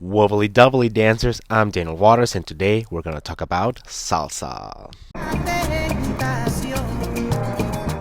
Wobbly doubly dancers, I'm Daniel Waters and today we're gonna talk about salsa.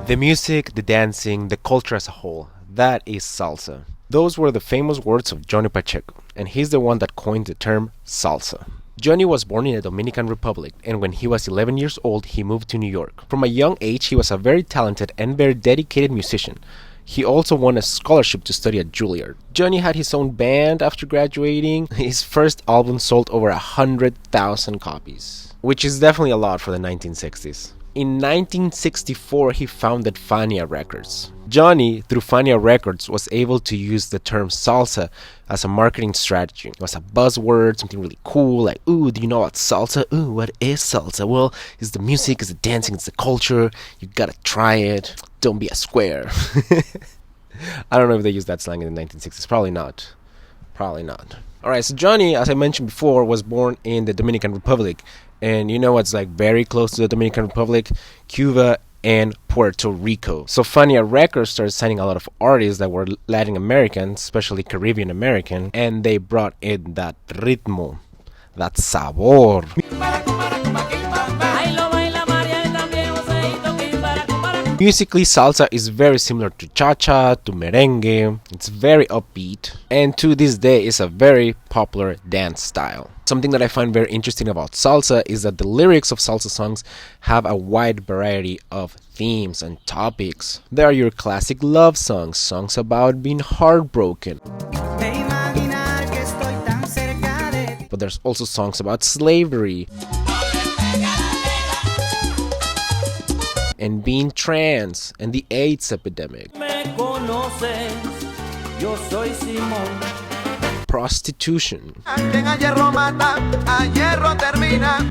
The music, the dancing, the culture as a whole, that is salsa. Those were the famous words of Johnny Pacheco, and he's the one that coined the term salsa. Johnny was born in the Dominican Republic, and when he was 11 years old, he moved to New York. From a young age, he was a very talented and very dedicated musician. He also won a scholarship to study at Juilliard. Johnny had his own band after graduating. His first album sold over 100,000 copies, which is definitely a lot for the 1960s. In 1964, he founded Fania Records. Johnny, through Fania Records, was able to use the term salsa as a marketing strategy. It was a buzzword, something really cool, like, ooh, do you know about salsa? Ooh, what is salsa? Well, it's the music, it's the dancing, it's the culture. You gotta try it. Don't be a square. I don't know if they used that slang in the 1960s. Probably not. Alright, so Johnny, as I mentioned before, was born in the Dominican Republic. And you know what's like very close to the Dominican Republic? Cuba and Puerto Rico. So Fania Records started signing a lot of artists that were Latin American, especially Caribbean American, and they brought in that ritmo, that sabor. Musically, salsa is very similar to cha-cha, to merengue. It's very upbeat, and to this day is a very popular dance style. Something that I find very interesting about salsa is that the lyrics of salsa songs have a wide variety of themes and topics. There are your classic love songs, songs about being heartbroken. But there's also songs about slavery and being trans and the AIDS epidemic. Prostitution.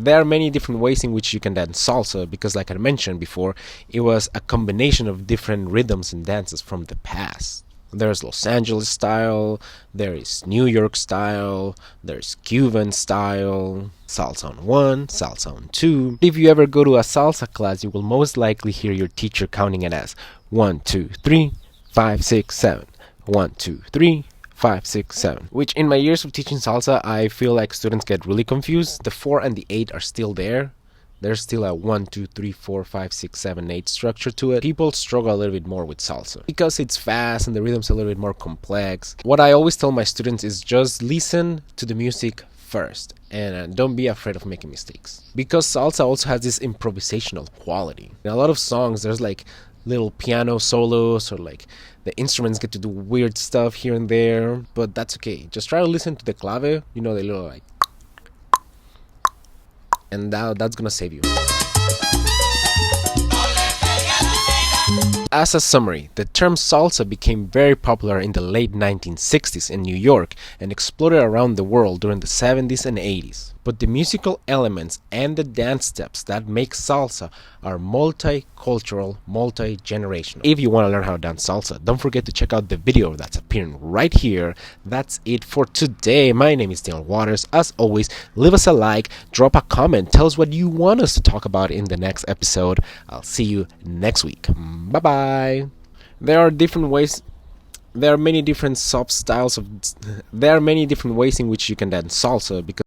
There are many different ways in which you can dance salsa because, like I mentioned before, it was a combination of different rhythms and dances from the past. There's Los Angeles style, there is New York style, there's Cuban style, salsa on 1, salsa on 2. If you ever go to a salsa class, you will most likely hear your teacher counting it as 1, 2, 3, 5, 6, 7. 1, 2, 3, 5, 6, 7. Which in my years of teaching salsa, I feel like students get really confused. The 4 and the 8 are still there. There's still a 1, 2, 3, 4, 5, 6, 7, 8 structure to it. People struggle a little bit more with salsa because it's fast and the rhythm's a little bit more complex. What I always tell my students is just listen to the music first and don't be afraid of making mistakes, because salsa also has this improvisational quality. In a lot of songs, there's like little piano solos or like the instruments get to do weird stuff here and there, but that's okay. Just try to listen to the clave, you know, the little like, and that's gonna save you. As a summary, the term salsa became very popular in the late 1960s in New York and exploded around the world during the 70s and 80s. But the musical elements and the dance steps that make salsa are multicultural, multi-generational. If you want to learn how to dance salsa, don't forget to check out the video that's appearing right here. That's it for today. My name is Daniel Waters. As always, leave us a like, drop a comment, tell us what you want us to talk about in the next episode. I'll see you next week. Bye-bye. There are many different ways in which you can dance salsa because